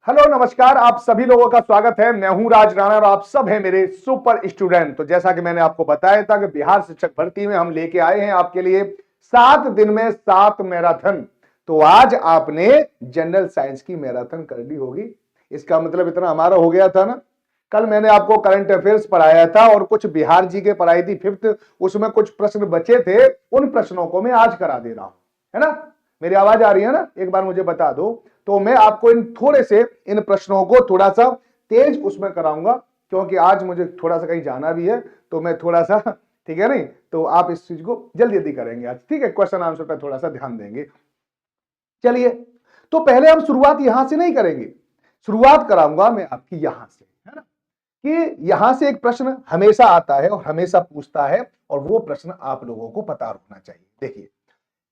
Hello नमस्कार, आप सभी लोगों का स्वागत है। मैं हूं राज राणा और आप सब हैं मेरे सुपर स्टूडेंट। तो जैसा कि मैंने आपको बताया था कि बिहार शिक्षक भर्ती में हम लेके आए हैं आपके लिए 7 दिन में 7 मैराथन। तो आज आपने जनरल साइंस की मैराथन कर ली होगी। इसका मतलब इतना हमारा हो गया था ना। कल मैंने आपको करंट अफेयर्स पढ़ाया था और कुछ बिहार जी के पढ़ाई थी फिफ्थ, उसमें कुछ प्रश्न बचे थे, उन प्रश्नों को मैं आज करा दे रहा हूं, है ना। मेरी आवाज आ रही है ना, एक बार मुझे बता दो। तो मैं आपको इन थोड़े से इन प्रश्नों को थोड़ा सा तेज उसमें कराऊंगा, क्योंकि आज मुझे थोड़ा सा कहीं जाना भी है। तो मैं थोड़ा सा ठीक है नहीं, तो आप इस चीज को जल्दी जल्दी करेंगे आज, ठीक है। क्वेश्चन आंसर पर थोड़ा सा ध्यान देंगे। चलिए, तो पहले हम शुरुआत यहां से नहीं करेंगे, शुरुआत कराऊंगा मैं आपकी यहां से, है ना। कि यहां से एक प्रश्न हमेशा आता है और हमेशा पूछता है, और वो प्रश्न आप लोगों को पता होना चाहिए। देखिए,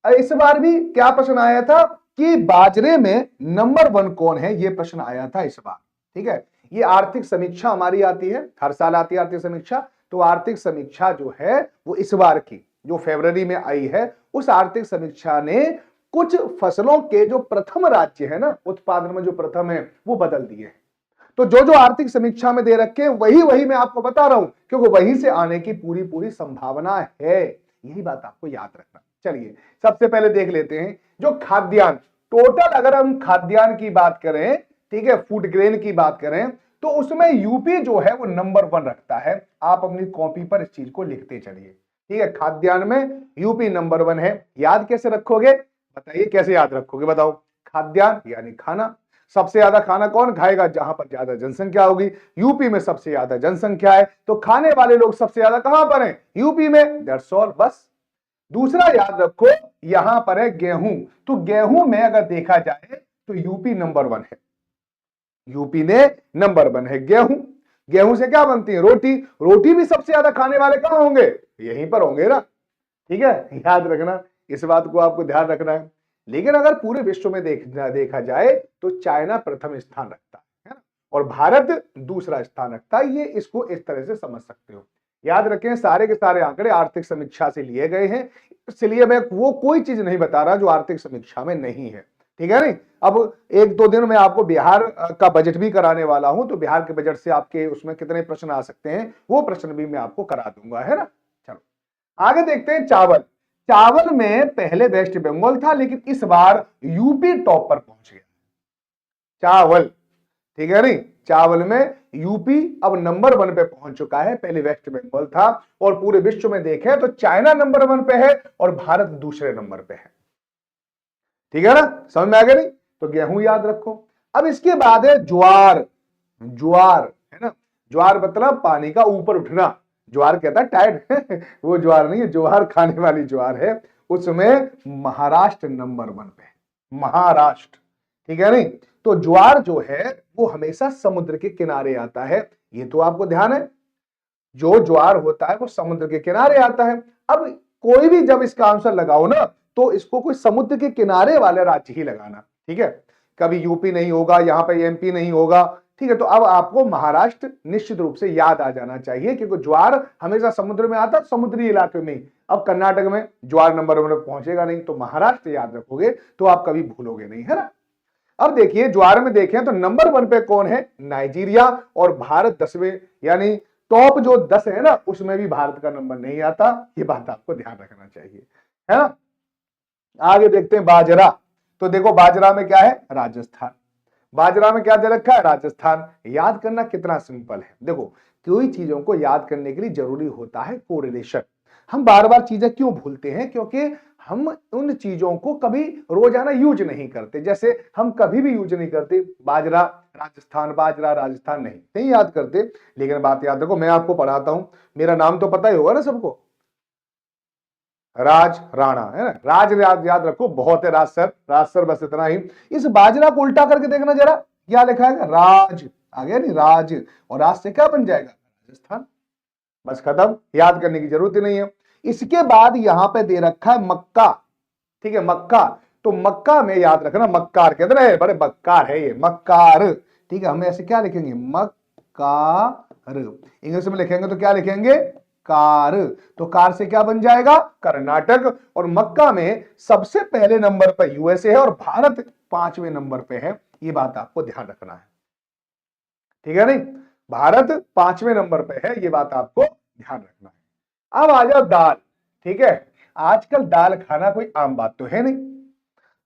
इस बार भी क्या प्रश्न आया था कि बाजरे में नंबर 1 कौन है, यह प्रश्न आया था इस बार। ठीक है, ये आर्थिक समीक्षा हमारी आती है, हर साल आती है आर्थिक समीक्षा। तो आर्थिक समीक्षा जो है वो इस बार की जो फरवरी में आई है, उस आर्थिक समीक्षा ने कुछ फसलों के जो प्रथम राज्य है ना, उत्पादन में जो प्रथम है, वो बदल दिए हैं। तो जो जो आर्थिक समीक्षा में दे रखे हैं वही वही मैं आपको बता रहा हूं, क्योंकि वहीं से आने की पूरी पूरी संभावना है। यही बात आपको याद रखना। चलिए, सबसे पहले देख लेते हैं जो खाद्यान्न, टोटल अगर हम खाद्यान्न की बात करें, ठीक है, फूड ग्रेन की बात करें, तो उसमें यूपी जो है वो नंबर 1 रखता है। आप अपनी कॉपी पर इस चीज को लिखते चलिए, ठीक है। खाद्यान्न में यूपी नंबर 1 है। याद कैसे रखोगे, बताइए कैसे याद रखोगे, बताओ। खाद्यान्न यानी खाना, सबसे ज्यादा खाना कौन खाएगा, जहां पर ज्यादा जनसंख्या होगी। यूपी में सबसे ज्यादा जनसंख्या है, तो खाने वाले लोग सबसे ज्यादा कहां पर हैं, यूपी में। दैट्स ऑल, बस। दूसरा याद रखो, यहां पर है गेहूं। तो गेहूं में अगर देखा जाए तो यूपी नंबर 1 है। यूपी ने नंबर 1 है गेहूं। गेहूं से क्या बनती है, रोटी। रोटी भी सबसे ज्यादा खाने वाले कहां होंगे, यहीं पर होंगे ना। ठीक है, याद रखना, इस बात को आपको ध्यान रखना है। लेकिन अगर पूरे विश्व में देखा जाए तो चाइना प्रथम स्थान रखता है ना, और भारत दूसरा स्थान रखता है। ये इसको इस तरह से समझ सकते हो। याद रखें, सारे के सारे आंकड़े आर्थिक समीक्षा से लिए गए हैं, इसलिए मैं वो कोई चीज नहीं बता रहा जो आर्थिक समीक्षा में नहीं है, ठीक है नहीं। अब एक दो दिन में आपको बिहार का बजट भी कराने वाला हूं, तो बिहार के बजट से आपके उसमें कितने प्रश्न आ सकते हैं वो प्रश्न भी मैं आपको करा दूंगा, है ना। चलो आगे देखते हैं चावल। चावल में पहले वेस्ट बंगाल था, लेकिन इस बार यूपी टॉप पर पहुंच गया चावल, ठीक है नहीं। चावल में यूपी अब नंबर 1 पे पहुंच चुका है, पहले वेस्ट बंगाल था। और पूरे विश्व में देखें तो चाइना नंबर 1 पे है और भारत दूसरे नंबर पे है, ठीक है ना। समझ में आ गया नहीं। तो गेहूं याद रखो। अब इसके बाद है ज्वार। ज्वार, है ना। ज्वार मतलब पानी का ऊपर उठना। ज्वार कहता है टाइड वो ज्वार नहीं है, ज्वार खाने वाली ज्वार है। उसमें महाराष्ट्र नंबर 1 पे है, महाराष्ट्र, ठीक है नहीं। तो ज्वार जो है वो हमेशा समुद्र के किनारे आता है, ये तो आपको ध्यान है। जो ज्वार होता है वो समुद्र के किनारे आता है। अब कोई भी जब इसका आंसर लगाओ ना, तो इसको कोई समुद्र के किनारे वाले राज्य ही लगाना, ठीक है। कभी यूपी नहीं होगा, यहां पर एमपी नहीं होगा, ठीक है। तो अब आपको महाराष्ट्र निश्चित रूप से याद आ जाना चाहिए, क्योंकि ज्वार हमेशा समुद्र में आता है, समुद्री इलाके में। अब कर्नाटक में ज्वार नंबर 1 पहुंचेगा नहीं, तो महाराष्ट्र याद रखोगे तो आप कभी भूलोगे नहीं, है ना। अब देखिए ज्वार में देखें तो नंबर 1 पे कौन है, नाइजीरिया। और भारत 10वें, यानी टॉप जो 10 है ना, उसमें भी भारत का नंबर नहीं आता। ये बात आपको ध्यान रखना चाहिए, है ना। आगे देखते हैं बाजरा। तो देखो बाजरा में क्या है, राजस्थान। बाजरा में क्या दे रखा है, राजस्थान। याद करना कितना सिंपल है। देखो, कोई चीजों को याद करने के लिए जरूरी होता है कोरिलेशन। हम बार बार चीजें क्यों भूलते हैं, क्योंकि हम उन चीजों को कभी रोजाना यूज नहीं करते। जैसे हम कभी भी यूज नहीं करते बाजरा राजस्थान, बाजरा राजस्थान, नहीं याद करते। लेकिन बात याद रखो, मैं आपको पढ़ाता हूं, मेरा नाम तो पता ही होगा ना सबको, राज राणा, है ना। राज याद रखो, बहुत है राज सर, बस इतना ही। इस बाजरा को उल्टा करके देखना जरा, क्या लिखा है, राज। आ गया नहीं, राज, और राज से क्या बन जाएगा, राजस्थान। बस खत्म, याद करने की जरूरत ही नहीं है। इसके बाद यहां पे दे रखा है मक्का, ठीक है, मक्का। तो मक्का में याद रखना, मक्कार कहते हैं, बड़े मक्कार है ये, मक्कार, ठीक है। हम ऐसे क्या लिखेंगे, मक्कार। इंग्लिश में लिखेंगे तो क्या लिखेंगे, कार। तो कार से क्या बन जाएगा, कर्नाटक। और मक्का में सबसे पहले नंबर पर यूएसए है और भारत 5वें नंबर पे है। ये बात आपको ध्यान रखना है, ठीक है नहीं। भारत 5वें नंबर पे है, ये बात आपको ध्यान रखना है। अब आ जाओ दाल, ठीक है। आजकल दाल खाना कोई आम बात तो है नहीं,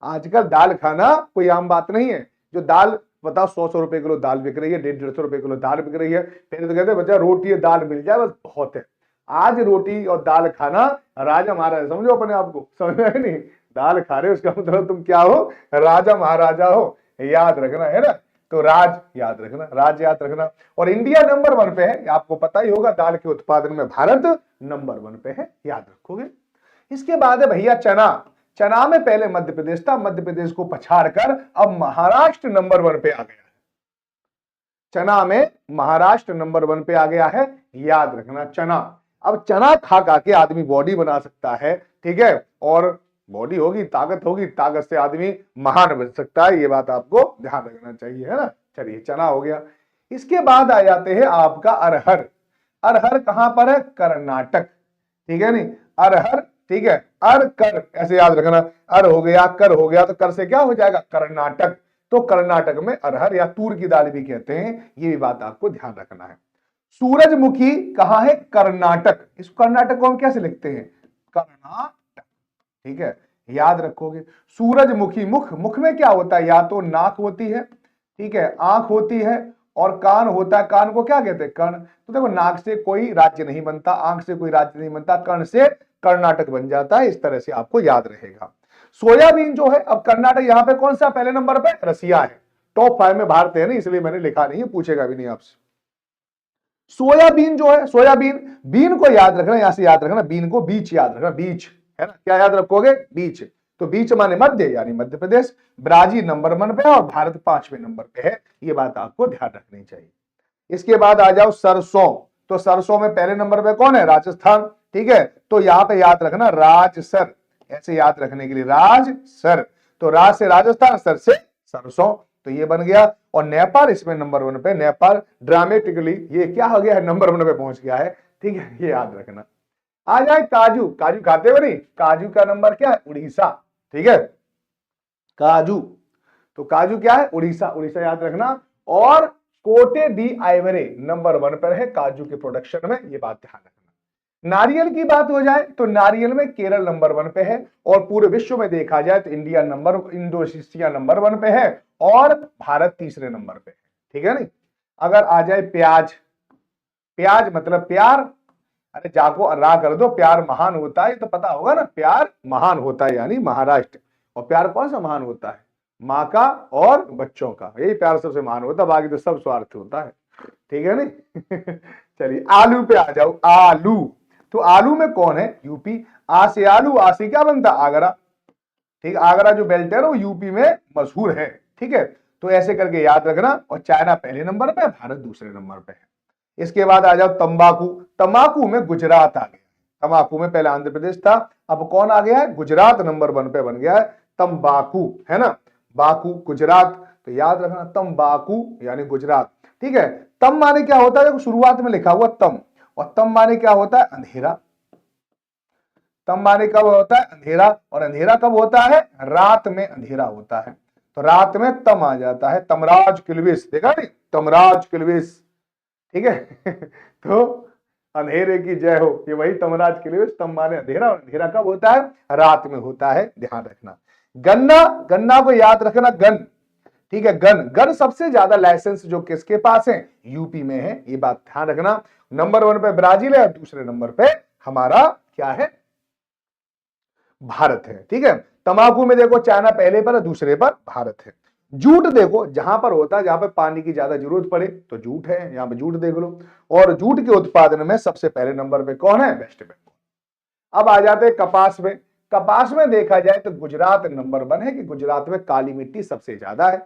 आजकल दाल खाना कोई आम बात नहीं है। जो दाल बताओ 100 रुपए किलो दाल बिक रही है, 150 रुपए किलो दाल बिक रही है। पहले तो कहते बच्चा रोटी और दाल मिल जाए बस बहुत है। आज रोटी और दाल खाना राजा महाराजा समझो अपने आप को, समझ में नहीं। दाल खा रहे हो उसका मतलब तुम क्या हो, राजा महाराजा हो, याद रखना है ना। तो राज याद रखना, राज याद रखना। और इंडिया नंबर 1 पे है, आपको पता ही होगा, दाल के उत्पादन में भारत नंबर 1 पे है, याद रखोगे। इसके बाद है भैया चना। चना में पहले मध्य प्रदेश था, मध्य प्रदेश को पछाड़कर अब महाराष्ट्र नंबर 1 पे आ गया है। चना में महाराष्ट्र नंबर 1 पे आ गया है, याद रखना चना। अब चना खा खा के आदमी बॉडी बना सकता है, ठीक है। और बॉडी होगी, ताकत होगी, ताकत से आदमी महान बन सकता है, ये बात आपको ध्यान रखना चाहिए, है ना। चलिए चना हो गया। इसके बाद आ जाते हैं आपका अरहर। अरहर कहां पर है, कर्नाटक, ठीक है नहीं। अरहर, ठीक है, अर कर ऐसे याद रखना। अर हो गया, कर हो गया, तो कर से क्या हो जाएगा, कर्नाटक। तो कर्नाटक में अरहर या तूर की दाल भी कहते हैं, ये भी बात आपको ध्यान रखना है। सूरजमुखी कहां है, कर्नाटक। इस कर्नाटक को हम कैसे लिखते हैं, कर्नाटक, ठीक है, याद रखोगे। सूरजमुखी, मुख, मुख में क्या होता है, या तो नाक होती है, ठीक है, आंख होती है, और कान होता है। कान को क्या कहते हैं, कर्ण। तो देखो नाक से कोई राज्य नहीं बनता, आंख से कोई राज्य नहीं बनता, कर्ण से कर्नाटक बन जाता है। इस तरह से आपको याद रहेगा। सोयाबीन जो है, अब कर्नाटक यहां पे कौन सा पहले नंबर पे, रसिया है। टॉप 5 में भारत है ना, इसलिए मैंने लिखा नहीं है, पूछेगा भी नहीं आपसे। सोयाबीन जो है, सोयाबीन, बीन को याद रखना, यहां से याद रखना, बीन को बीच याद रखना, बीच, है ना। क्या याद रखोगे, बीच। तो बीच माने मध्य, यानी मध्य प्रदेश। ब्राजील नंबर 1 पे है और भारत 5वें नंबर पे है, ये बात आपको ध्यान रखनी चाहिए। इसके बाद आ जाओ सरसों। तो सरसों में पहले नंबर पे कौन है, राजस्थान, ठीक है। तो यहां पे याद रखना राजसर, ऐसे याद रखने के लिए राजसर। तो राज से राजस्थान, सर से सरसों, तो ये बन गया। और नेपाल इसमें नंबर 1 पे, नेपाल ड्रामेटिकली ये क्या हो गया है, नंबर 1 पे पहुंच गया है, ठीक है, ये याद रखना। आ जाए काजू। काजू खाते हो नहीं, काजू का नंबर क्या है, उड़ीसा, ठीक है, काजू। तो काजू क्या है, उड़ीसा, उड़ीसा याद रखना। और कोटे डी आइवरे नंबर 1 पर है काजू के प्रोडक्शन में, ये बात ध्यान रखना। नारियल की बात हो जाए तो नारियल में केरल नंबर 1 पे है, और पूरे विश्व में देखा जाए तो इंडोनेशिया नंबर 1 पे है, और भारत तीसरे नंबर पे है, ठीक है नहीं। अगर आ जाए प्याज। प्याज मतलब प्यार, अरे जाको अर्रा कर दो, प्यार महान होता है, तो पता होगा ना, प्यार महान होता है यानी महाराष्ट्र। और प्यार कौन सा महान होता है, माँ का और बच्चों का, यही प्यार सबसे महान होता है, बाकी तो सब स्वार्थ होता है, ठीक है नहीं। चलिए आलू पे आ जाओ। आलू, तो आलू में कौन है, यूपी। आ से आलू, आ से क्या बनता, आगरा, ठीक। आगरा जो बेल्ट है ना वो यूपी में मशहूर है, ठीक है। तो ऐसे करके याद रखना। और चाइना पहले नंबर पे, भारत दूसरे नंबर पे है। इसके बाद आ जाओ तंबाकू। तंबाकू में गुजरात आ गया। तंबाकू में पहले आंध्र प्रदेश था, अब कौन आ गया है, गुजरात नंबर 1 पे बन गया है, तंबाकू, है ना। बाकू गुजरात, तो याद रखना तंबाकू यानी गुजरात, ठीक है। तम माने क्या होता है, देखो शुरुआत में लिखा हुआ तम, और तम माने क्या होता है, अंधेरा। तम माने कब होता है, अंधेरा। और अंधेरा कब होता है, रात में अंधेरा होता है, तो रात में तम आ जाता है। तमराज किल्विस, देखा नहीं, तमराज किल्विस, ठीक है। तो अंधेरे की जय हो, ये वही तमराज किल्विस। तम माने अंधेरा, और अंधेरा कब होता है, रात में होता है, ध्यान रखना। गन्ना, गन्ना को याद रखना, गन, ठीक है, गन। गन सबसे ज्यादा लाइसेंस जो किसके पास है, यूपी में है, ये बात ध्यान रखना। नंबर 1 पे ब्राजील है, और दूसरे नंबर पे हमारा क्या है, भारत है, ठीक है। तंबाकू में देखो चाइना पहले पर है, दूसरे पर भारत है। जूट देखो, जहां पर होता है, जहां पर पानी की ज्यादा जरूरत पड़े तो जूट है, यहां पे जूट देख लो। और जूट के उत्पादन में सबसे पहले नंबर पे कौन है, वेस्ट बंगाल। अब आ जाते हैं कपास में। कपास में देखा जाए तो गुजरात नंबर 1 है, कि गुजरात में काली मिट्टी सबसे ज्यादा है,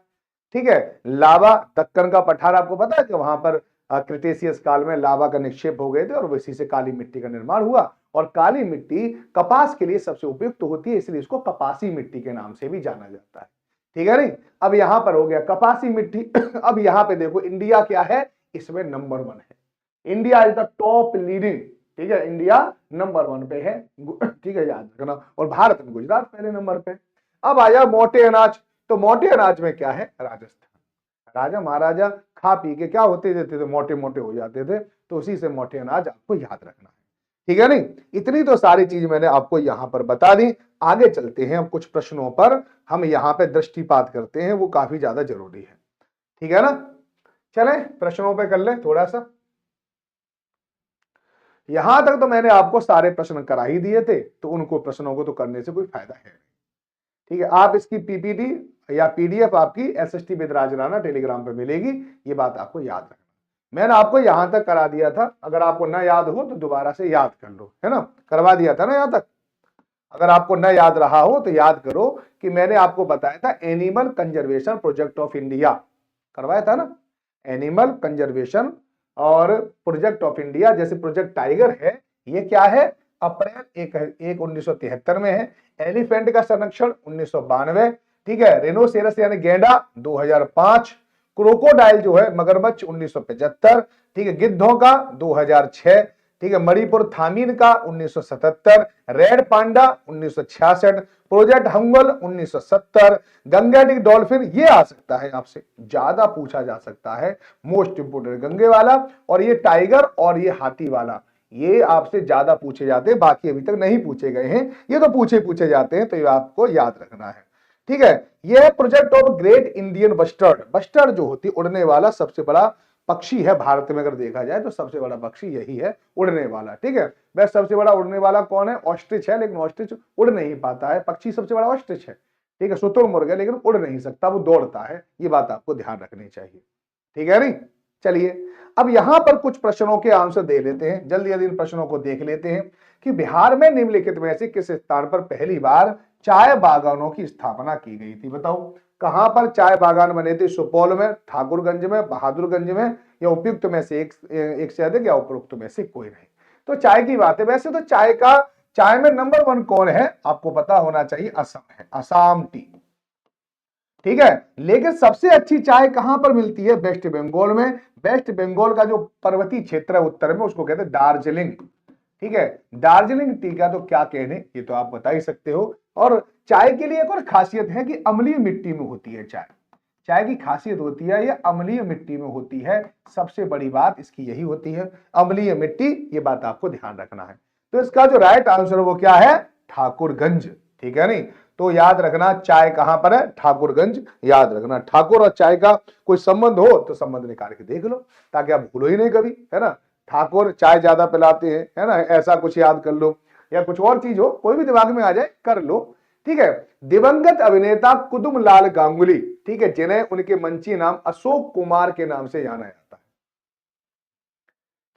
ठीक है। लावा, दक्कन का पठार आपको पता है कि वहां पर क्रिटेशियस काल में लावा का निक्षेप हो गए थे, और इसी से काली मिट्टी का निर्माण हुआ। और काली मिट्टी कपास के लिए सबसे उपयुक्त होती है, इसलिए इसको कपासी मिट्टी के नाम से भी जाना जाता है, ठीक है नहीं। अब यहां पर हो गया कपासी मिट्टी। अब यहां पे देखो इंडिया क्या है, इसमें नंबर 1 है। India is the top leading, ठीक है, इंडिया नंबर 1 पे है, ठीक है, याद रखना। और भारत में गुजरात पहले नंबर पे। अब आया मोटे अनाज। तो मोटे अनाज में क्या है? राजस्थान। राजा महाराजा खा पी के क्या होते देते थे? मोटे मोटे हो जाते थे, तो उसी से मोटे अनाज आपको याद रखना है, ठीक है नहीं? इतनी तो सारी चीज मैंने आपको यहां पर बता दी। आगे चलते हैं, अब कुछ प्रश्नों पर हम यहां पे दृष्टिपात करते हैं, वो काफी ज्यादा जरूरी है, ठीक है ना? चले प्रश्नों पे कर ले थोड़ा सा। यहां तक तो मैंने आपको सारे प्रश्न करा ही दिए थे, तो उनको प्रश्नों को तो करने से कोई फायदा है नहीं, ठीक है? आप इसकी पीपीटी या पीडीएफ आपकी SST with Raj Rana Telegram पे मिलेगी, ये बात आपको याद रखना। मैंने आपको यहां तक करा दिया था, अगर आपको ना याद हो तो दोबारा से याद कर लो, है ना? करवा दिया था ना यहां तक। अगर आपको न याद रहा हो तो याद करो कि मैंने आपको बताया था animal conservation project of India, करवाया था ना? एनिमल कंजर्वेशन और प्रोजेक्ट ऑफ इंडिया, जैसे प्रोजेक्ट टाइगर है, ये क्या है? अप्रैल 1973 में है। एलिफेंट का संरक्षण 1992, ठीक है? रेनोसेरस यानी गेंडा 2005, क्रोकोडाइल जो है मगरमच्छ 1975, ठीक है? गिद्धों का 2006, ठीक है? मणिपुर थामीन का 1977, red panda 1966, project Hangal 1970, Gangetic dolphin, ये आ सकता है आपसे, ज्यादा पूछा जा सकता है, मोस्ट इंपोर्टेंट गंगे वाला, और ये टाइगर और ये हाथी वाला, ये आपसे ज्यादा पूछे जाते हैं, बाकी अभी तक नहीं पूछे गए हैं, ये तो पूछे जाते हैं, तो ये आपको याद रखना है, ठीक है? ये project of great Indian bustard, bustard जो होती है उड़ने वाला सबसे बड़ा पक्षी है भारत में, अगर देखा जाए तो सबसे बड़ा पक्षी यही है, उड़ने वाला, ठीक है? वैसे सबसे बड़ा उड़ने वाला कौन है? ऑस्ट्रिच है, लेकिन ऑस्ट्रिच उड़ नहीं पाता है, पक्षी सबसे बड़ा ऑस्ट्रिच है, ठीक है? शुतुरमुर्ग है लेकिन उड़ नहीं सकता, वो दौड़ता है, ये बात आपको ध्यान रखनी चाहिए, ठीक है नहीं? चलिए अब यहां पर कुछ प्रश्नों के आंसर दे लेते हैं, जल्दी जल्दी इन प्रश्नों को देख लेते हैं कि बिहार में निम्नलिखित में से किस स्थान पर पहली बार चाय बागानों की स्थापना की गई थी? बताओ कहां पर चाय बागान बने थे? सुपौल में, ठाकुरगंज में, बहादुरगंज में, या उपयुक्त में से एक से अधिक, या उपयुक्त में से कोई नहीं? तो चाय की बात है। वैसे तो चाय में नंबर 1 कौन है आपको पता होना चाहिए, असम है, असम टी, ठीक है? लेकिन सबसे अच्छी चाय कहां पर मिलती है? वेस्ट बंगाल में। वेस्ट बंगाल का जो पर्वतीय क्षेत्र है उत्तर में, उसको कहते हैं दार्जिलिंग, ठीक है? दार्जिलिंग टी का तो क्या कहने, ये तो आप बता ही सकते हो। और चाय के लिए एक और खासियत है कि अम्लीय मिट्टी में होती है चाय, चाय की खासियत होती है ये अम्लीय मिट्टी में होती है, सबसे बड़ी बात इसकी यही होती है, अम्लीय मिट्टी, ये बात आपको ध्यान रखना है। तो इसका जो राइट आंसर है वो क्या है? ठाकुरगंज, ठीक है नहीं? तो याद रखना चाय कहां पर है? ठाकुरगंज, याद रखना। ठाकुर और चाय का कोई संबंध हो तो संबंध निकाल के देख लो, ताकि आप भूलो ही नहीं कभी, है ना? ठाकुर चाय ज्यादा पिलाते हैं, है ना? ऐसा कुछ याद कर लो, या कुछ और चीज हो, कोई भी दिमाग में आ जाए कर लो, ठीक है? दिवंगत अभिनेता कुतुबलाल गांगुली, ठीक है, जिन्हें उनके मंची नाम अशोक कुमार के नाम से जाना जाता है,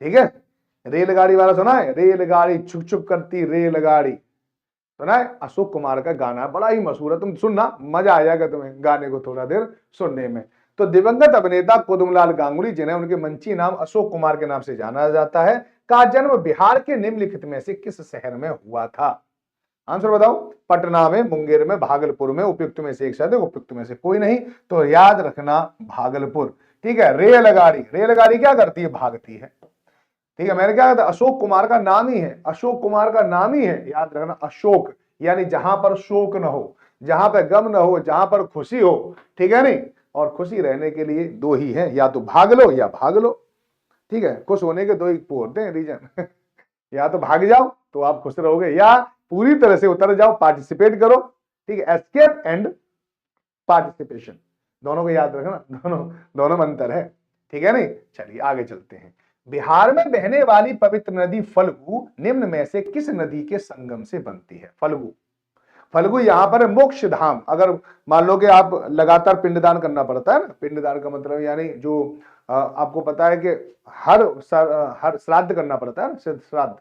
ठीक है? रेलगाड़ी वाला सुना है? रेलगाड़ी छुक छुक करती रेलगाड़ी, सुना है? अशोक कुमार का गाना बड़ा ही मशहूर है, तुम सुनना, मजा आ जाएगा तुम्हें गाने को थोड़ा देर सुनने में। तो दिवंगत अभिनेता कुतुबलाल गांगुली, जिन्हें उनके मंची नाम अशोक कुमार के नाम से जाना जाता है, का जन्म बिहार के निम्नलिखित में से किस शहर में हुआ था? आंसर बताओ। पटना में, मुंगेर में, भागलपुर में, उपयुक्त में से एक शायद, उपयुक्त में से कोई नहीं, तो याद रखना भागलपुर, ठीक है? रेलगाड़ी, रेलगाड़ी क्या करती है? भागती है, ठीक है? मैंने क्या कहा था? अशोक कुमार का नाम ही है, अशोक कुमार का नाम ही है, याद रखना। अशोक यानी जहां पर शोक न हो, जहां पर गम न हो, जहां पर खुशी हो, ठीक है नहीं? और खुशी रहने के लिए दो ही है, या तो भाग लो या भाग लो, ठीक है? खुश होने के दो ही होते हैं रीजन या तो भाग जाओ तो आप खुश रहोगे, या पूरी तरह से उतर जाओ, पार्टिसिपेट करो, ठीक है? एस्केप एंड पार्टिसिपेशन, दोनों को याद रखना, दोनों में अंतर है, ठीक है नहीं? चलिए आगे चलते हैं। बिहार में बहने वाली पवित्र नदी फल्गु निम्न में से किस नदी के संगम से बनती है? फल्गु, फल्गु यहां पर है मोक्ष धाम। अगर मान लो कि आप लगातार पिंडदान करना पड़ता है ना, पिंडदान का मतलब यानी जो आपको पता है कि हर श्राद्ध करना पड़ता है ना, श्राद्ध,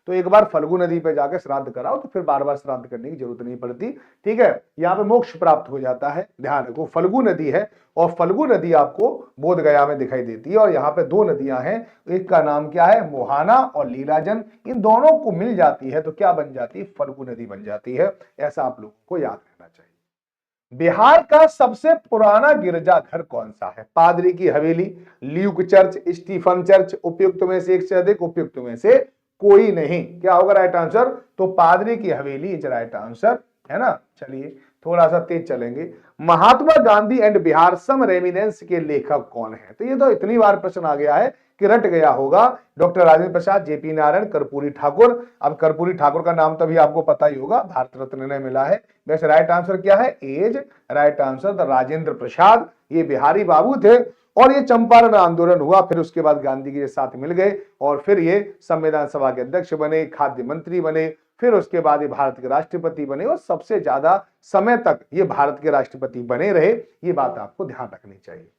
तो एक बार फल्गु नदी पे जाकर श्राद्ध कराओ तो फिर बार बार श्राद्ध करने की जरूरत नहीं पड़ती, ठीक है? यहाँ पे मोक्ष प्राप्त हो जाता है, ध्यान रखो। फल्गु नदी है, और फल्गु नदी आपको बोध गया में दिखाई देती है, और यहाँ पे दो नदियां हैं, एक का नाम क्या है? मोहाना और लीलाजन, इन दोनों को मिल जाती है तो क्या बन जाती है? फल्गु नदी बन जाती है, ऐसा आप लोगों को याद रहना चाहिए। बिहार का सबसे पुराना गिरजाघर कौन सा है? पादरी की हवेली, ल्यूक चर्च, स्टीफन चर्च, उपयुक्त में से एक से अधिक, उपयुक्त में से कोई नहीं, क्या होगा राइट आंसर? तो पादरी की हवेली इज राइट आंसर, है ना? चलिए थोड़ा सा तेज चलेंगे। Mahatma Gandhi and Bihar some reminiscences के लेखक कौन है? तो ये तो इतनी बार प्रश्न आ गया है कि रट गया होगा। Doctor Rajendra Prasad, JP Narayan, Karpoori Thakur. अब कर्पूरी ठाकुर का नाम तो भी आपको पता ही होगा, भारत रत्न ने मिला है। वैसे राइट आंसर क्या है? As right answer the Rajendra Prasad. ये बिहारी बाबू थे और ये चंपारण आंदोलन हुआ, फिर उसके बाद गांधी जी के साथ मिल गए और फिर ये संविधान सभा के अध्यक्ष बने, खाद्य मंत्री बने, फिर उसके बाद ये भारत के राष्ट्रपति बने और सबसे ज्यादा समय तक ये भारत के राष्ट्रपति बने रहे। ये बात आपको ध्यान रखनी चाहिए।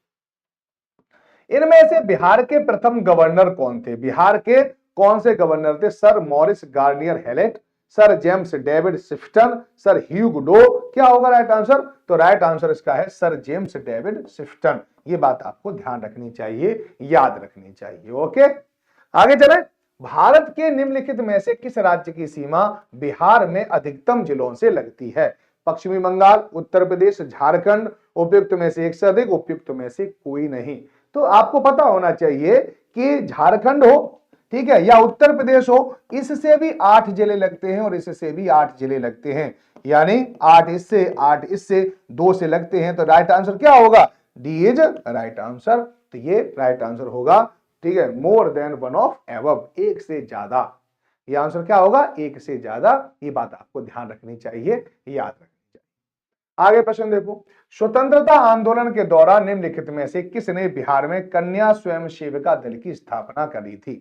इनमें से बिहार के प्रथम गवर्नर कौन थे? बिहार के कौन से गवर्नर थे? Sir Maurice Garnier Hallett, sir James David Sifton, sir Hugh Dow. क्या होगा राइट आंसर? तो राइट आंसर इसका है सर जेम्स डेविड शिफ्टन। ये बात आपको ध्यान रखनी चाहिए, याद रखनी चाहिए। ओके, आगे चले। भारत के निम्नलिखित में से किस राज्य की सीमा बिहार में अधिकतम जिलों से लगती है? पश्चिमी बंगाल, उत्तर प्रदेश, झारखंड। उपयुक्त में से एक से अधिक, उपयुक्त में से कोई नहीं। तो आपको पता होना चाहिए कि झारखंड हो, ठीक है, या उत्तर प्रदेश हो, इससे भी 8 जिले लगते हैं और इससे भी 8 जिले लगते हैं, यानी 8 इससे 8 इससे 2 से लगते हैं। तो राइट आंसर क्या होगा? D is right answer. तो ये राइट आंसर होगा, ठीक है, more than one of above, एक से ज्यादा। ये आंसर क्या होगा? एक से ज्यादा। ये बात आपको ध्यान रखनी चाहिए, याद रखनी चाहिए। आगे प्रश्न देखो। स्वतंत्रता आंदोलन के दौरान निम्नलिखित में से किसने बिहार में कन्या स्वयं सेविका दल की स्थापना करी थी?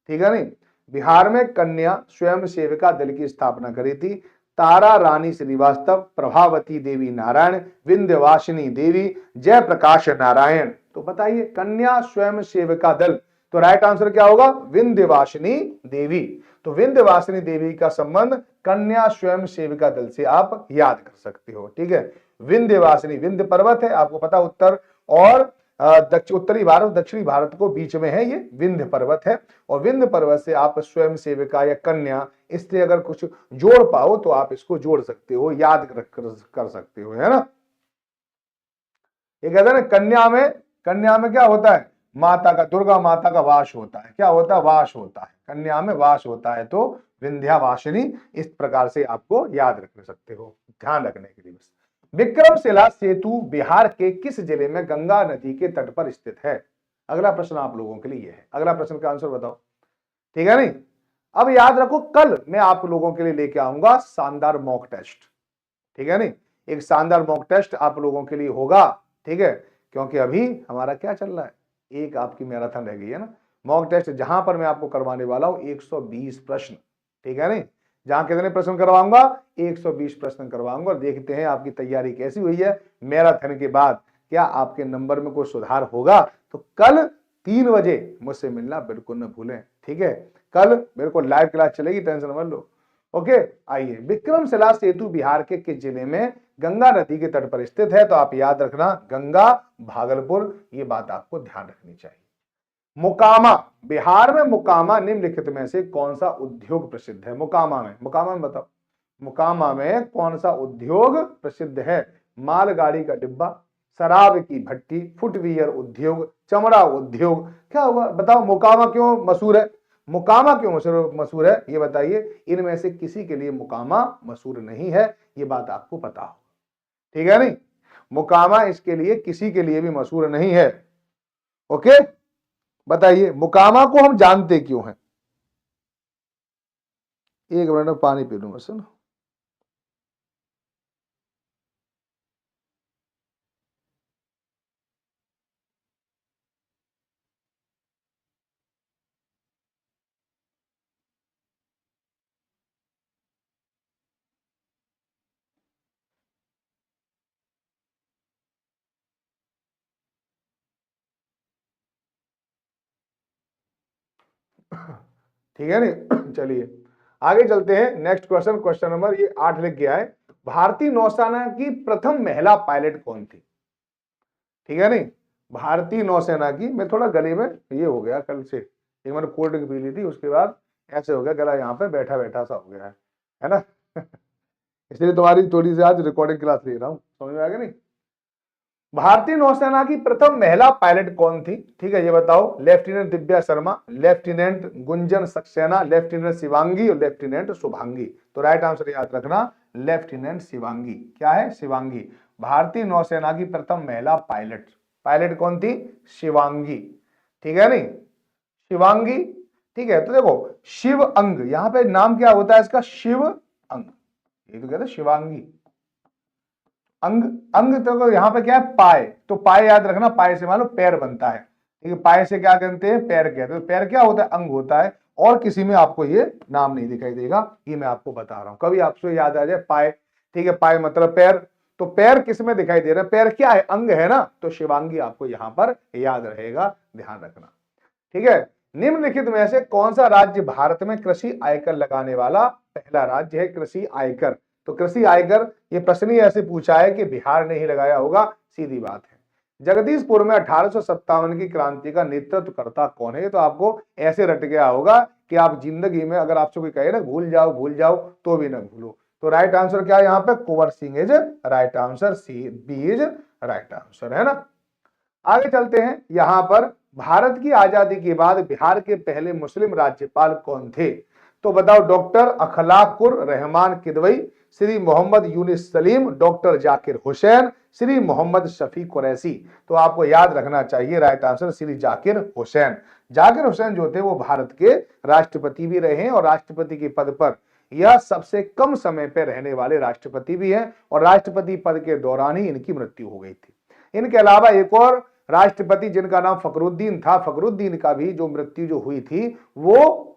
ठीक है नहीं, बिहार में कन्या स्वयं सेविका दल की स्थापना करी थी। तारा रानी श्रीवास्तव, प्रभावती देवी नारायण, विंध्यवासिनी देवी, जयप्रकाश नारायण। तो बताइए कन्या स्वयं सेविका दल, तो राइट आंसर क्या होगा? विंध्यवासिनी देवी। तो विंध्यवासिनी देवी का संबंध कन्या स्वयं सेविका दल से आप याद कर सकते हो। ठीक है, विंध्यवासिनी, विंध्य पर्वत है आपको पता, उत्तर और उत्तरी भारत, दक्षिणी भारत को बीच में है, ये विंध्य पर्वत है। और विंध्य पर्वत से आप स्वयं सेविका या कन्या, इससे अगर कुछ जोड़ पाओ तो आप इसको जोड़ सकते हो, याद कर सकते हो, है ना। ये कहते हैं ना, कन्या में क्या होता है? माता का, दुर्गा माता का वास होता है। क्या होता है? वास होता है, कन्या में वास होता है। तो विंध्यावासिनी, इस प्रकार से आपको याद रख सकते हो, ध्यान रखने के लिए बस। विक्रमशिला सेतु बिहार के किस जिले में गंगा नदी के तट पर स्थित है? अगला प्रश्न आप लोगों के लिए है, अगला प्रश्न का आंसर बताओ। ठीक है नहीं, अब याद रखो, कल मैं आप लोगों के लिए लेके आऊंगा शानदार मॉक टेस्ट। ठीक है नहीं, एक शानदार मॉक टेस्ट आप लोगों के लिए होगा। ठीक है, क्योंकि अभी हमारा क्या चल रहा है, एक आपकी मैराथन रह गई है ना, मॉक टेस्ट, जहां पर मैं आपको करवाने वाला हूं 120 प्रश्न। ठीक है नहीं, जहां कितने प्रश्न करवाऊंगा? 120 प्रश्न करवाऊंगा। और देखते हैं आपकी तैयारी कैसी हुई है। मैराथन के बाद क्या आपके नंबर में कोई सुधार होगा? तो कल 3 बजे मुझसे मिलना बिल्कुल न भूलें। ठीक है, कल बिल्कुल लाइव क्लास चलेगी, टेंशन मत लो। ओके, आइए, विक्रमशिला सेतु बिहार के किस जिले में गंगा नदी के तट पर स्थित है? तो आप याद रखना, गंगा, भागलपुर। ये बात आपको ध्यान रखनी चाहिए। मोकामा, बिहार में मोकामा निम्नलिखित में से कौन सा उद्योग प्रसिद्ध है? मोकामा में बताओ, मोकामा में कौन सा उद्योग प्रसिद्ध है? मालगाड़ी का डिब्बा, शराब की भट्टी, फुटवियर उद्योग, चमड़ा उद्योग। क्या होगा बताओ, मोकामा क्यों मशहूर है? मोकामा क्यों मशहूर है ये बताइए। इनमें से किसी के लिए मोकामा मशहूर नहीं है, ये बात आपको पता हो। ठीक है नहीं, मोकामा इसके लिए किसी के लिए भी मशहूर नहीं है। ओके, बताइए मोकामा को हम जानते क्यों हैं? एक मिनट में पानी पी लूंगा सर। ठीक है नहीं, चलिए आगे चलते हैं। नेक्स्ट क्वेश्चन, क्वेश्चन नंबर ये 8 लिख गया है। भारतीय नौसेना की प्रथम महिला पायलट कौन थी? ठीक है नहीं, भारतीय नौसेना की, मैं थोड़ा गले में ये हो गया कल से, एक मैंने कोल्ड ड्रिंक पी ली थी, उसके बाद ऐसे हो गया गला, यहाँ पे बैठा बैठा सा हो गया है ना। इसलिए तुम्हारी थोड़ी सी आज रिकॉर्डिंग क्लास ले रहा हूँ, समझ में आ गया नहीं। भारतीय नौसेना की प्रथम महिला पायलट कौन थी? ठीक है, ये बताओ। Lieutenant Divya Sharma, lieutenant Gunjan Saxena, lieutenant Shivangi और लेफ्टिनेंट शुभांगी। तो राइट आंसर याद रखना, लेफ्टिनेंट शिवांगी। क्या है? शिवांगी। भारतीय नौसेना की प्रथम महिला पायलट, पायलट कौन थी? शिवांगी, ठीक है नहीं, शिवांगी, ठीक है। तो देखो शिव अंग, यहां पे नाम क्या होता है इसका? शिव अंग, ये तो कहते हैं शिवांगी। अंग, अंग तो यहां पे क्या है? पाय, तो पाय याद रखना, पाय से मान लो पैर बनता है, ठीक है, पाय से क्या कहते हैं? पैर कहते हैं। पैर क्या होता है? अंग होता है, और किसी में आपको ये नाम नहीं दिखाई देगा, ये मैं आपको बता रहा हूं, कभी आपसे याद आ जाए पाय, ठीक है, पाय मतलब पैर, तो पैर किस में दिखाई दे रहा है? पैर क्या है? अंग है ना, तो शिवांगी आपको यहां पर याद रहेगा, ध्यान रखना, ठीक है। निम्नलिखित में से कौन सा राज्य भारत में कृषि आयकर लगाने वाला पहला राज्य है? कृषि आयकर, तो कृषि आयकर, ये प्रश्न ही ऐसे पूछा है कि बिहार ने ही लगाया होगा, सीधी बात है। जगदीशपुर में 1857 की क्रांति का नेतृत्व करता कौन है? तो आपको ऐसे रट गया होगा कि आप जिंदगी में अगर आपसे कोई कहे ना भूल जाओ तो भी ना भूलो, तो राइट आंसर क्या है यहाँ पे? Kunwar Singh is right answer, C B is right answer, है ना। आगे चलते हैं, यहां पर भारत की आजादी के बाद बिहार के पहले मुस्लिम राज्यपाल कौन थे? तो बताओ, डॉक्टर अखलाकुर रहमान किदवई, श्री मोहम्मद यूनिस सलीम, डॉक्टर जाकिर हुसैन, श्री मोहम्मद शफी कुरैशी। तो आपको याद रखना चाहिए राइट आंसर श्री जाकिर हुसैन। जाकिर हुसैन जो थे वो भारत के राष्ट्रपति भी रहे हैं, और राष्ट्रपति के पद पर यह सबसे कम समय पर रहने वाले राष्ट्रपति भी हैं, और राष्ट्रपति पद के दौरान ही इनकी मृत्यु हो गई थी। इनके अलावा एक और राष्ट्रपति जिनका नाम फखरुद्दीन था, फखरुद्दीन का भी जो मृत्यु जो हुई थी वो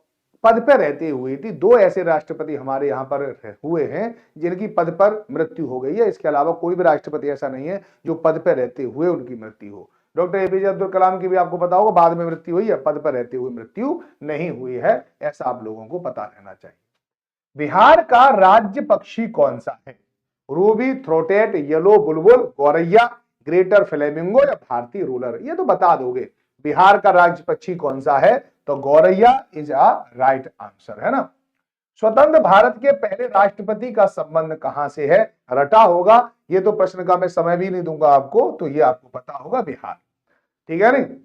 पद पर रहते हुई थी। दो ऐसे राष्ट्रपति हमारे यहाँ पर हुए हैं जिनकी पद पर मृत्यु हो गई है, इसके अलावा कोई भी राष्ट्रपति ऐसा नहीं है जो पद पर रहते हुए उनकी मृत्यु हो। डॉक्टर एपीजे अब्दुल कलाम की भी आपको पता होगा बाद में मृत्यु हुई है, पद पर रहते हुए मृत्यु नहीं हुई है, ऐसा आप लोगों को पता रहना चाहिए। बिहार का राज्य पक्षी कौन सा है? रूबी, थ्रोटेट, येलो बुलबुल, गौरैया, ग्रेटर फ्लेमिंगो या भारतीय रूलर? ये तो बता दोगे। बिहार का राज्य पक्षी कौन सा है? तो गौरैया इज अ राइट आंसर, है ना। स्वतंत्र भारत के पहले राष्ट्रपति का संबंध कहां से है? रटा होगा, ये तो प्रश्न का मैं समय भी नहीं दूंगा आपको, तो ये आपको पता होगा, बिहार, ठीक है नहीं।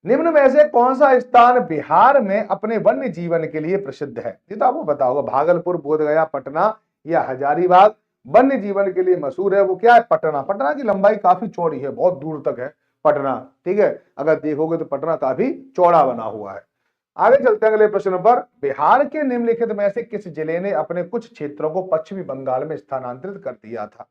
निम्न में से कौन सा स्थान बिहार में अपने वन्य जीवन के लिए प्रसिद्ध है? ये तो आपको पता होगा, भागलपुर, बोधगया, पटना या हजारीबाग वन्य जीवन के लिए मशहूर है। वो क्या है? पटना। पटना की लंबाई काफी चौड़ी है, बहुत दूर तक है पटना, ठीक है, अगर देखोगे तो पटना काफी चौड़ा बना हुआ है। आगे चलते हैं अगले प्रश्न पर। बिहार के निम्नलिखित में से किस जिले ने अपने कुछ क्षेत्रों को पश्चिमी बंगाल में स्थानांतरित कर दिया था?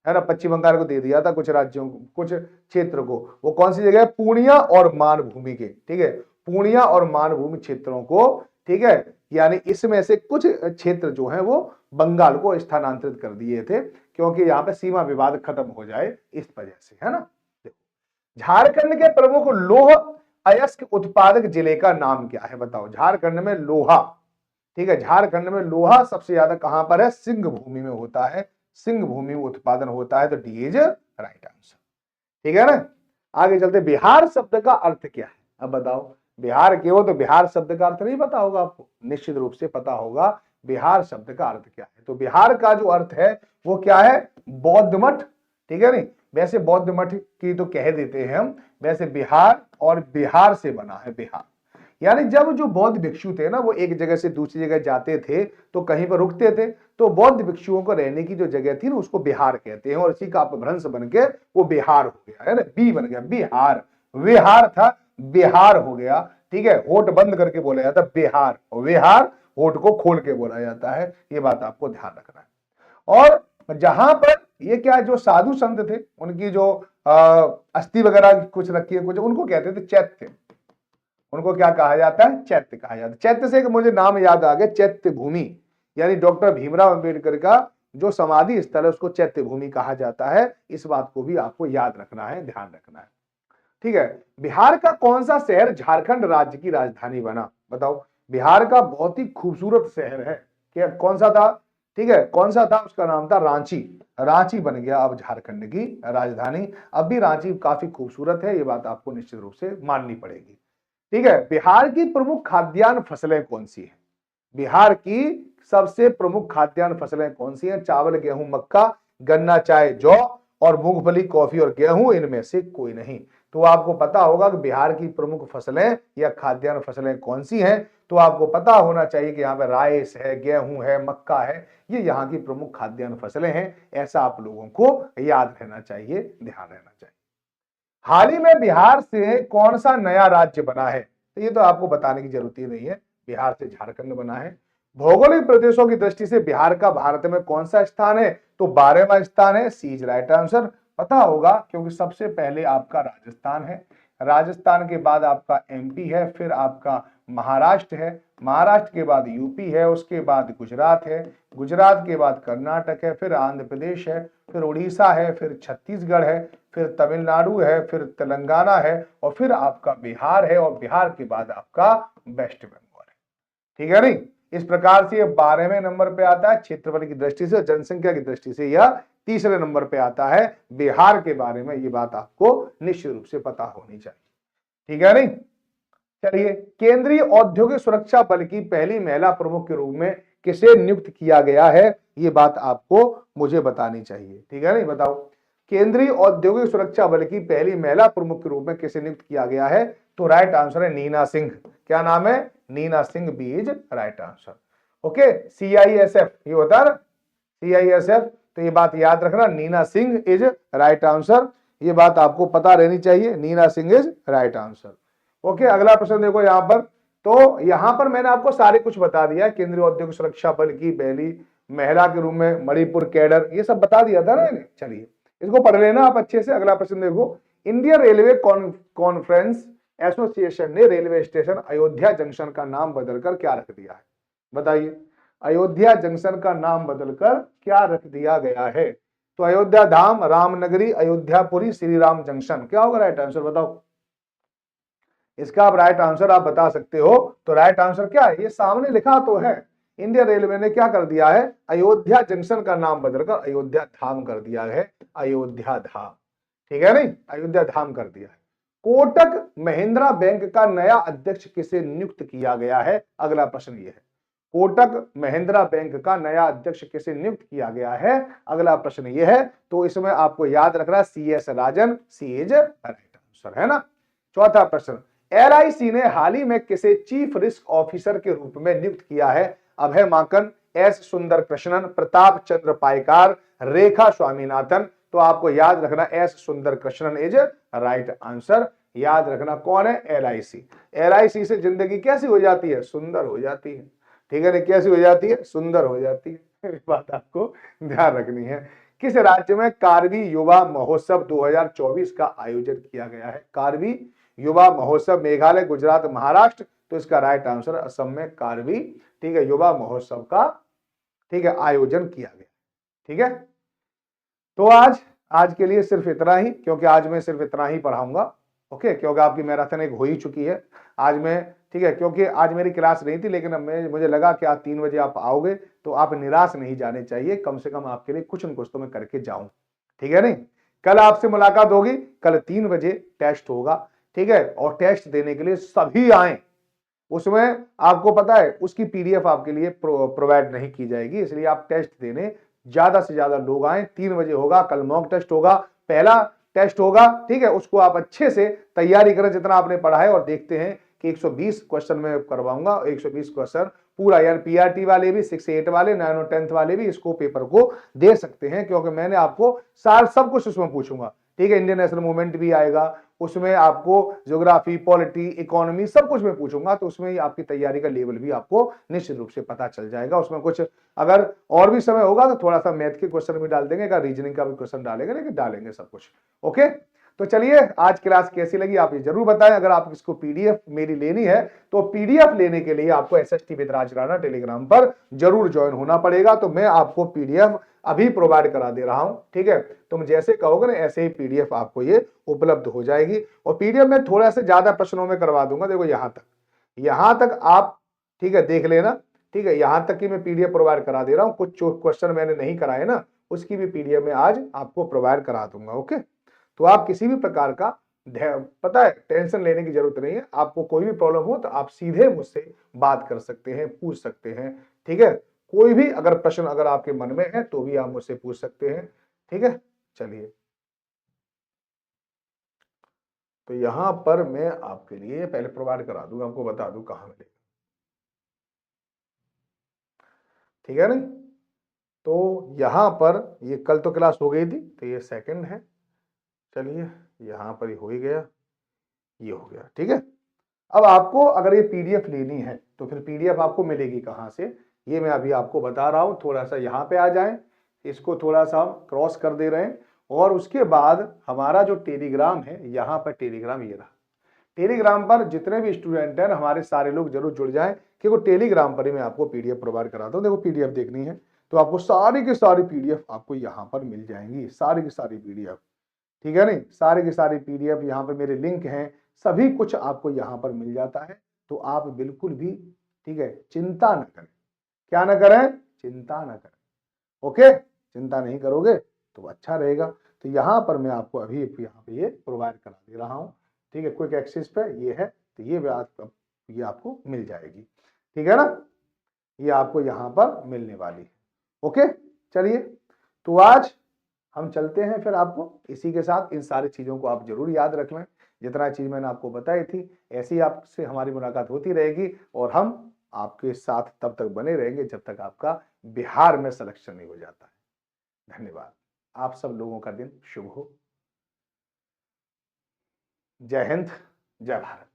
है ना, पश्चिम बंगाल को दे दिया था कुछ राज्यों को, कुछ क्षेत्र को। वो कौन सी जगह है? पूर्णिया और मानभूमि के, ठीक है, पूर्णिया और मानभूमि क्षेत्रों को, ठीक है, यानी इसमें से कुछ क्षेत्र जो है वो बंगाल को स्थानांतरित कर दिए थे, क्योंकि यहाँ पे सीमा विवाद खत्म हो जाए इस वजह से, है ना। झारखंड के प्रमुख लौह अयस्क उत्पादक जिले का नाम क्या है? बताओ, झारखंड में लोहा, ठीक है, झारखंड में लोहा सबसे ज्यादा कहां पर है? सिंह भूमि में होता है, सिंह भूमि में उत्पादन होता है, तो डी इज राइट आंसर, ठीक है ना। आगे चलते, बिहार शब्द का अर्थ क्या है? अब बताओ, बिहार के हो तो बिहार शब्द का अर्थ नहीं पता होगा आपको? निश्चित रूप से पता होगा बिहार शब्द का अर्थ क्या है। तो बिहार का जो अर्थ है वो क्या है? बौद्ध मठ, ठीक है नहीं। वैसे बौद्ध मठ की तो कह देते हैं हम, वैसे बिहार और बिहार से बना है बिहार, यानी जब जो बौद्ध भिक्षु थे ना वो एक जगह से दूसरी जगह जाते थे तो कहीं पर रुकते थे, तो बौद्ध भिक्षुओं को रहने की जो जगह थी ना उसको बिहार कहते हैं, और इसी का अपभ्रंश बन के वो बिहार हो गया, है ना, बी बन गया, बिहार, विहार था बिहार हो गया, ठीक है, होठ बंद करके बोला जाता है बिहार, और विहार होठ को खोल के बोला जाता है, ये बात आपको ध्यान रखना है। और जहां पर ये क्या जो साधु संत थे उनकी जो अस्थि वगैरह कुछ रखी है, कुछ उनको कहते थे चैत्य, उनको क्या कहा जाता है? चैत्य कहा जाता है। चैत्य से एक मुझे नाम याद आ गया, चैत्य भूमि, यानी डॉक्टर भीमराव अंबेडकर का जो समाधि स्थल है उसको चैत्य भूमि कहा जाता है। इस बात को भी आपको याद रखना है, ध्यान रखना है, ठीक है। बिहार का कौन सा शहर झारखंड राज्य की राजधानी बना? बताओ, बिहार का बहुत ही खूबसूरत शहर है, क्या कौन सा था? ठीक है, कौन सा था? उसका नाम था रांची, रांची बन गया अब झारखंड की राजधानी। अब भी रांची काफी खूबसूरत है, ये बात आपको निश्चित रूप से माननी पड़ेगी, ठीक है। बिहार की प्रमुख खाद्यान्न फसलें कौन सी है? बिहार की सबसे प्रमुख खाद्यान्न फसलें कौन सी हैं? चावल, गेहूं, मक्का, गन्ना, चाय, जौ और मूंगफली, कॉफी और गेहूं, इनमें से कोई नहीं। तो आपको पता होगा कि बिहार की प्रमुख फसलें या खाद्यान्न फसलें कौन सी हैं? तो आपको पता होना चाहिए कि यहाँ पे राइस है, गेहूं है, मक्का है, ये यहाँ की प्रमुख खाद्यान्न फसलें हैं। ऐसा आप लोगों को याद रहना चाहिए, ध्यान रहना चाहिए। हाल ही में बिहार से कौन सा नया राज्य बना है? तो ये तो आपको बताने की जरूरत ही नहीं है, बिहार से झारखंड बना है। भौगोलिक प्रदेशों की दृष्टि से बिहार का भारत में कौन सा स्थान है? तो 12वां स्थान है। सी इज राइट आंसर। पता होगा क्योंकि सबसे पहले आपका राजस्थान है, राजस्थान के बाद आपका एमपी है, फिर आपका महाराष्ट्र है, महाराष्ट्र के बाद यूपी है, उसके बाद गुजरात है, गुजरात के बाद कर्नाटक है, फिर आंध्र प्रदेश है, फिर उड़ीसा है, फिर छत्तीसगढ़ है, फिर तमिलनाडु है, फिर तेलंगाना है, और फिर आपका बिहार है, और बिहार के बाद आपका वेस्ट बंगाल है। ठीक है नहीं? इस प्रकार से ये 12वें नंबर पे आता है क्षेत्रफल की दृष्टि से, जनसंख्या की दृष्टि से यह तीसरे नंबर पे आता है। बिहार के बारे में ये बात आपको निश्चित रूप से पता होनी चाहिए। ठीक है नहीं? चलिए, केंद्रीय औद्योगिक सुरक्षा बल की पहली महिला प्रमुख के रूप में किसे नियुक्त किया गया है? ये बात आपको मुझे बतानी चाहिए। ठीक है नहीं? बताओ, केंद्रीय औद्योगिक सुरक्षा बल की पहली महिला प्रमुख के रूप में किसे नियुक्त किया गया है? तो राइट आंसर है नीना सिंह। क्या नाम है? Neena Singh B is right answer. Okay, CISF ये होता है ना, सीआईएसएफ, तो ये बात याद रखना, Neena Singh is right answer. ये बात आपको पता रहनी चाहिए, Neena Singh is right answer. Okay, अगला प्रश्न देखो यहां पर। तो यहां पर मैंने आपको सारे कुछ बता दिया, केंद्रीय औद्योगिक सुरक्षा बल की पहली महिला के रूप में मणिपुर कैडर, ये सब बता दिया था ना मैंने। चलिए, इसको पढ़ लेना आप अच्छे से। अगला प्रश्न देखो, इंडियन रेलवे कॉन्फ्रेंस एसोसिएशन ने रेलवे स्टेशन अयोध्या जंक्शन का नाम बदलकर क्या रख दिया है? बताइए, अयोध्या जंक्शन का नाम बदलकर क्या रख दिया गया है? तो अयोध्या धाम, रामनगरी, अयोध्यापुरी, श्री राम जंक्शन, क्या होगा राइट आंसर? बताओ, इसका आप राइट आंसर आप बता सकते हो। तो राइट आंसर क्या है? ये सामने लिखा तो है, इंडियन रेलवे ने क्या कर दिया है? अयोध्या जंक्शन का नाम बदलकर अयोध्या धाम कर दिया है, अयोध्या धाम। ठीक है नहीं? अयोध्या धाम कर दिया है। कोटक महिंद्रा बैंक का नया अध्यक्ष किसे नियुक्त किया गया है? अगला प्रश्न ये है, कोटक महिंद्रा बैंक का नया अध्यक्ष किसे नियुक्त किया गया है? अगला प्रश्न ये है। तो इसमें आपको याद रखना, C S Rajan, C is right answer, है ना। चौथा प्रश्न, एलआईसी ने हाल ही में किसे चीफ रिस्क ऑफिसर के रूप में नियुक्त किया है? अभय माकन, एस सुंदर कृष्णन, प्रताप चंद्र पायकार, रेखा स्वामीनाथन। तो आपको याद रखना, एस सुंदर कृष्णन इज राइट आंसर। याद रखना कौन है? एलआईसी। एलआईसी से जिंदगी कैसी हो जाती है? सुंदर हो जाती है। ठीक है ना? कैसी हो जाती है? सुंदर हो जाती है। बात आपको ध्यान रखनी है। किस राज्य में कार्बी युवा महोत्सव 2024 का आयोजन किया गया है? कार्बी युवा महोत्सव मेघालय, गुजरात, महाराष्ट्र। तो इसका राइट आंसर असम में कार्बी, ठीक है, युवा महोत्सव का, ठीक है, आयोजन किया गया। ठीक है, तो आज के लिए सिर्फ इतना ही, क्योंकि आज मैं सिर्फ इतना ही पढ़ाऊंगा। ओके, क्योंकि आपकी मैराथन एक हो ही चुकी है आज मैं, ठीक है, क्योंकि आज मेरी क्लास नहीं थी, लेकिन अब मुझे लगा कि आज 3 बजे आप आओगे, तो आप निराश नहीं जाने चाहिए, कम से कम आपके लिए कुछ न कुछ तो मैं करके जाऊं। ठीक है नहीं? कल आपसे मुलाकात होगी, कल 3 बजे टेस्ट होगा। ठीक है, और टेस्ट देने के लिए सभी आए। उसमें आपको पता है उसकी पीडीएफ आपके लिए प्रोवाइड नहीं की जाएगी, इसलिए आप टेस्ट देने ज्यादा से ज्यादा लोग आए। 3 बजे होगा, कल मॉक टेस्ट होगा, पहला टेस्ट होगा। ठीक है, उसको आप अच्छे से तैयारी करें जितना आपने पढ़ा है, और देखते हैं कि 120 क्वेश्चन में करवाऊंगा। 120 क्वेश्चन पूरा, यार पीआरटी वाले भी, 6-8 वाले, 9 और 10th वाले भी इसको पेपर को दे सकते हैं, क्योंकि मैंने आपको सब कुछ उसमें पूछूंगा। ठीक है, इंडियन नेशनल मूवमेंट भी आएगा, उसमें आपको ज्योग्राफी, पॉलिटी, इकोनॉमी सब कुछ मैं पूछूंगा, तो उसमें आपकी तैयारी का लेवल भी आपको निश्चित रूप से पता चल जाएगा। उसमें कुछ अगर और भी समय होगा तो थोड़ा सा मैथ के क्वेश्चन भी डाल देंगे, रीजनिंग का भी क्वेश्चन डालेंगे, लेकिन डालेंगे सब कुछ। ओके, तो चलिए, आज क्लास कैसी लगी आप ये जरूर बताएं। अगर आप इसको पीडीएफ मेरी लेनी है, तो पीडीएफ लेने के लिए आपको SST with Raj Rana Telegram पर जरूर ज्वाइन होना पड़ेगा। तो मैं आपको पीडीएफ अभी प्रोवाइड करा दे रहा हूं। ठीक है, तुम जैसे कहोगे ना ऐसे ही पीडीएफ आपको ये उपलब्ध हो जाएगी, और पीडीएफ में थोड़ा सा ज्यादा प्रश्नों में करवा दूंगा। देखो यहां तक आप, ठीक है, देख लेना। ठीक है, यहां तक की मैं पीडीएफ प्रोवाइड करा दे रहा हूं। कुछ क्वेश्चन मैंने नहीं कराए ना, उसकी भी पीडीएफ में आज आपको प्रोवाइड करा दूंगा। ओके, तो आप किसी भी प्रकार का पता है टेंशन लेने की जरूरत नहीं है। आपको कोई भी प्रॉब्लम हो तो आप सीधे मुझसे बात कर सकते हैं, पूछ सकते हैं। ठीक है, कोई भी अगर प्रश्न अगर आपके मन में है तो भी आप मुझसे पूछ सकते हैं। ठीक है, चलिए, तो यहां पर मैं आपके लिए पहले प्रोवाइड करा दूंगा, आपको बता दूं कहां मिलेगा। ठीक है नहीं। तो यहां पर ये कल तो क्लास हो गई थी, तो ये सेकंड है। चलिए यहां पर ही हो ही गया, ये हो गया। ठीक है, अब आपको अगर ये पीडीएफ लेनी है तो फिर पीडीएफ आपको मिलेगी कहां से, ये मैं अभी आपको बता रहा हूं। थोड़ा सा यहां पे आ जाएं, इसको थोड़ा सा हम क्रॉस कर दे रहे हैं, और उसके बाद हमारा जो टेलीग्राम है, यहां पर टेलीग्राम ये रहा। टेलीग्राम पर जितने भी स्टूडेंट हैं हमारे सारे लोग जरूर जुड़ जाएं, क्योंकि टेलीग्राम पर ही मैं आपको पीडीएफ प्रोवाइड कराता हूं। देखो पीडीएफ देखनी है तो आपको सारी की सारी पीडीएफ आपको यहां पर मिल जाएंगी, सारी की सारी पीडीएफ। ठीक है नहीं, सारी की सारी पीडीएफ यहाँ पे मेरे लिंक हैं, सभी कुछ आपको यहाँ पर मिल जाता है। तो आप बिल्कुल भी, ठीक है, चिंता न करें। क्या ना करें? चिंता न करें। ओके, चिंता नहीं करोगे तो अच्छा रहेगा। तो यहाँ पर मैं आपको अभी यहाँ पे ये प्रोवाइड करा दे रहा हूँ। ठीक है, क्विक एक्सेस पे ये है, तो ये आपको मिल जाएगी। ठीक है ना, ये आपको यहाँ पर मिलने वाली है। ओके, चलिए तो आज हम चलते हैं फिर। आपको इसी के साथ इन सारी चीजों को आप जरूर याद रख लें, जितना चीज मैंने आपको बताई थी ऐसी आपसे हमारी मुलाकात होती रहेगी, और हम आपके साथ तब तक बने रहेंगे जब तक आपका बिहार में सिलेक्शन नहीं हो जाता है। धन्यवाद। आप सब लोगों का दिन शुभ हो। जय हिंद, जय भारत।